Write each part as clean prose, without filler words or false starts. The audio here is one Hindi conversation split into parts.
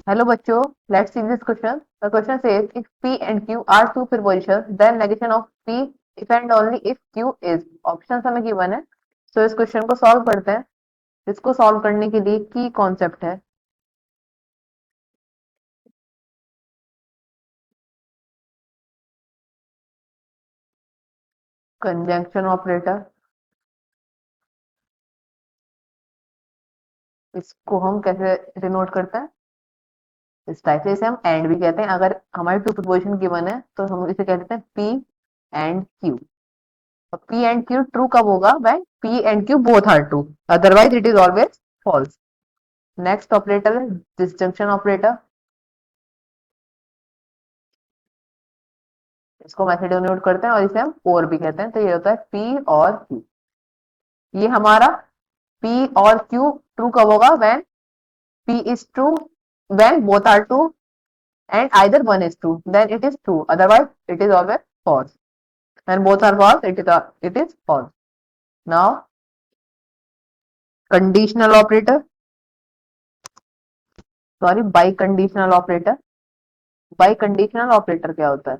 Hello बच्चों, let's see this question. The question says if P and Q are two prepositions, then negation of P if and only if Q is. Options हमें given है, so इस क्वेश्चन को सॉल्व करते हैं. इसको सॉल्व करने के लिए की कॉन्सेप्ट है कंजंक्शन ऑपरेटर. इसको हम कैसे डिनोट करते हैं? इस टाइप से. इसे हम एंड भी कहते हैं. अगर हमारी टू प्रीपोजिशन गिवन है तो हम इसे कह देते हैं P and Q. P and Q true कब होगा? When P and Q both are true, otherwise it is always false. Next operator है डिसजंक्शन ऑपरेटर. इसको हम ऐसे डिनोट करते हैं और इसे हम और भी कहते हैं. तो ये होता है P और Q. ये हमारा P और Q ट्रू कब होगा? When P is true, when both are true and either one is true, then it is true, otherwise it is always false. When both are false, it is false. Now conditional operator, sorry, biconditional operator. Biconditional operator क्या होता है?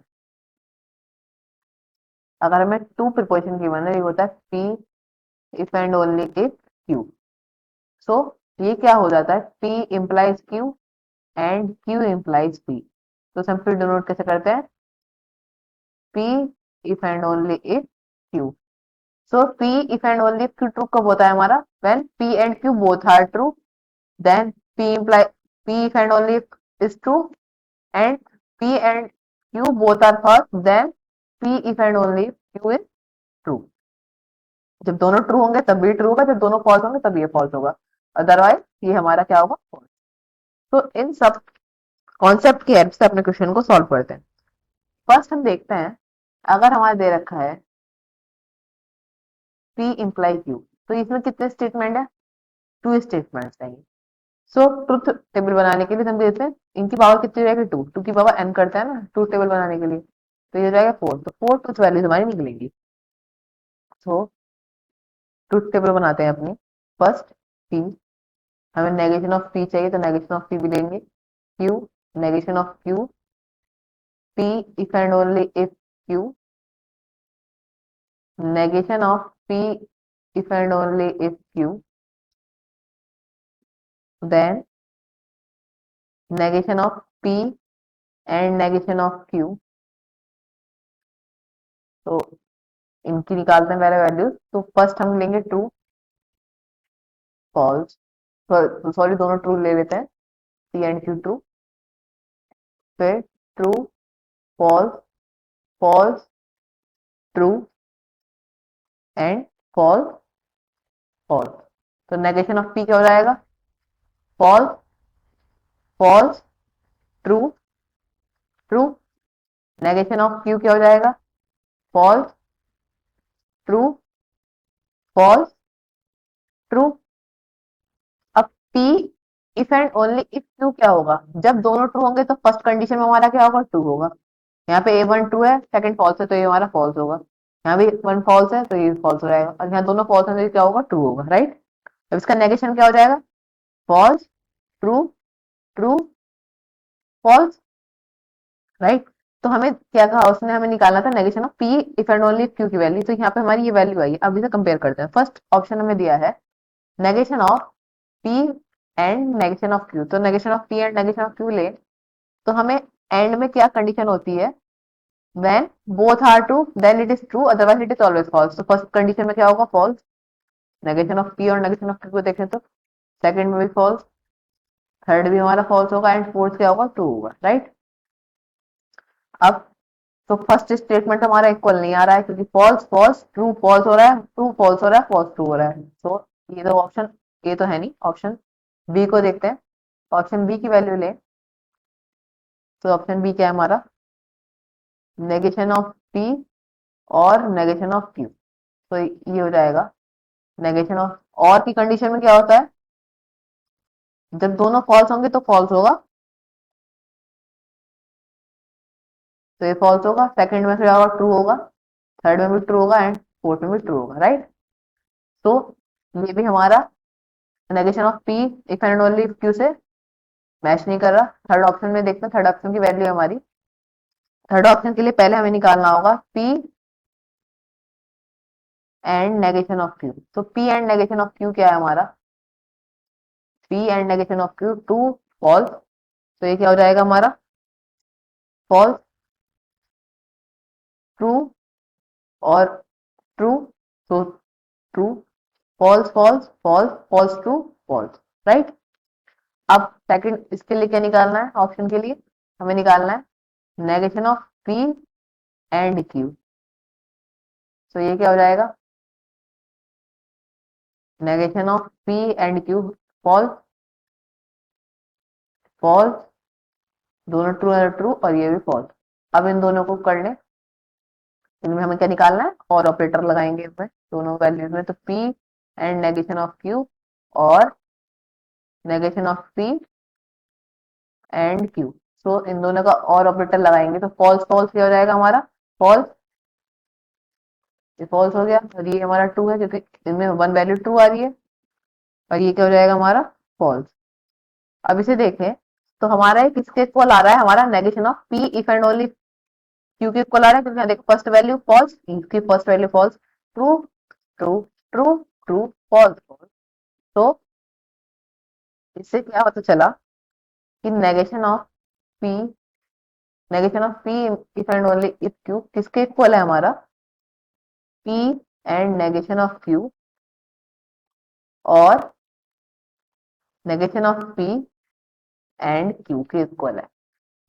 अगर हमें टू प्रीपोजिशन गिवन है, ये होता है P if and only if Q. So ये क्या हो जाता है? P implies Q and Q implies P. तो हम फिर डिनोट कैसे करते हैं? P if and only if Q. So P if and only if Q true कब होता है हमारा? When P and Q both are true, then P if and only if is true, and P and Q both are false, then P if and only if Q is true. जब दोनों ट्रू होंगे तब भी ट्रू होगा, जब दोनों फॉल्स होंगे तब ये फॉल्स होगा, अदरवाइज ये हमारा क्या होगा? फॉल्स. तो इन सब कॉन्सेप्ट की हेल्प से अपने क्वेश्चन को सॉल्व करते हैं. फर्स्ट हम देखते हैं, अगर हमारा दे रखा है P इम्प्लाई Q, तो इसमें कितने स्टेटमेंट है? टू स्टेटमेंट्स हैं. सो ट्रुथ टेबल बनाने के लिए हम देते हैं इनकी पावर कितनी हो जाएगी? टू. टू की पावर n करता है ना ट्रुथ टेबल बनाने के लिए, तो ये हो जाएगा 4. तो 4 ट्रुथ वैल्यूज हमारी निकलेंगी. तो ट्रुथ टेबल बनाते हैं अपनी. फर्स्ट P, हमें नेगेशन ऑफ P चाहिए तो नेगेशन ऑफ P भी लेंगे. Q, negation of Q. P if and only if Q, negation of P if and only if Q, then negation of P and negation of Q. तो इनकी निकालते हैं पहले वैल्यूज. तो फर्स्ट हम लेंगे ट्रू, फॉल्स, सॉरी दोनों ट्रू ले लेते हैं. P एंड Q ट्रू, फिर true, false, false, true and false, false. तो नेगेशन ऑफ P क्या हो जाएगा? False, false, true, true. Negation of Q क्या हो जाएगा? False, true, false, true. अब P if and only if Q क्या होगा? जब दोनों ट्रू होंगे तो फर्स्ट कंडीशन में हमारा क्या होगा? ट्रू होगा. यहाँ पे A1 ट्रू है, सेकंड फॉल्स है, तो ये हमारा फॉल्स होगा. यहाँ भी वन फॉल्स है तो ये फॉल्स हो जाएगा, और यहाँ दोनों फॉल्स है तो ये क्या होगा? ट्रू होगा. राइट. अब इसका नेगेशन क्या हो जाएगा? False, true, true, false. Right. तो हमें क्या कहा उसने? हमें निकालना था negation of P if and only if Q की वैल्यू. तो यहाँ पे हमारी ये वैल्यू आई है. अब इसे कंपेयर करते हैं. फर्स्ट ऑप्शन हमें दिया है negation of P and negation of Q. तो negation of P and negation of Q ले, तो हमें एंड में क्या कंडीशन होती है? When both are true then it is true, otherwise it is always false. तो फर्स्ट कंडीशन में क्या होगा? फॉल्स. नेगेशन ऑफ P और नेगेशन ऑफ Q को देखें तो सेकंड में भी फॉल्स, थर्ड भी हमारा फॉल्स होगा, एंड फोर्थ क्या होगा? ट्रू होगा. राइट. अब तो फर्स्ट स्टेटमेंट हमारा इक्वल नहीं आ रहा है, क्योंकि फॉल्स फॉल्स ट्रू फॉल्स हो रहा है, ट्रू फॉल्स हो रहा है, फॉल्स ट्रू हो रहा है. तो ये तो ऑप्शन ए तो है नहीं. ऑप्शन बी को देखते हैं. ऑप्शन बी की वैल्यू ले, तो ऑप्शन बी क्या है हमारा? नेगेशन ऑफ P और नेगेशन ऑफ Q. तो ये हो जाएगा नेगेशन ऑफ. और की कंडीशन में क्या होता है? जब दोनों फॉल्स होंगे तो फॉल्स होगा, तो ये फॉल्स होगा. सेकंड में क्या होगा? ट्रू होगा. थर्ड में भी ट्रू होगा, एंड फोर्थ में भी ट्रू होगा. राइट. तो ये भी हमारा negation of P if and only if Q से मैच नहीं कर रहा। थर्ड ऑप्शन में देखते हैं, थर्ड ऑप्शन की वैल्यू है हमारी। थर्ड ऑप्शन के लिए पहले हमें निकालना होगा P and negation of Q। तो P and negation of Q क्या है हमारा? P and negation of Q true false. तो ये क्या हो जाएगा हमारा? फॉल्स, ट्रू और ट्रू। तो true, false false false false true false, right. अब सेकंड इसके लिए क्या निकालना है? ऑप्शन के लिए हमें निकालना है negation of P and Q। तो ये क्या हो जाएगा? Negation of P and Q false, false, दोनों ट्रू है ट्रू और ये भी फॉल्स। अब इन दोनों को कर लें, इनमें हमें क्या निकालना है? और ऑपरेटर लगाएंगे इसमें दोनों वैल्यूज में। तो P and negation of Q और negation of P and Q। तो इन दोनों का और ऑपरेटर लगाएंगे तो फॉल्स फॉल्स क्या हो जाएगा हमारा? फॉल्स, ये फॉल्स हो गया और ये हमारा ट्रू है क्योंकि इनमें वन वैल्यू ट्रू आ रही है और ये क्या हो जाएगा हमारा? फॉल्स। अब इसे देखें तो हमारा ये किसके इक्वल आ रहा है? हमारा negation of P if and only Q के इक्वल आ रहा है क्योंकि देखो फर्स्ट वैल्यू फॉल्स, इसकी first value false, true true true true false false. तो इससे क्या पता चला कि P negation of P if and only if Q किसके इक्वल है हमारा? P and negation of Q और negation of P and Q के इक्वल है।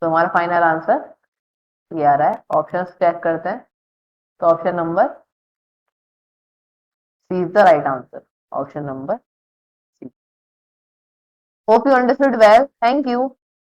तो हमारा फाइनल आंसर ये आ रहा है। ऑप्शन चेक करते हैं तो option number C is the right answer. Option number C. Hope you understood well, thank you.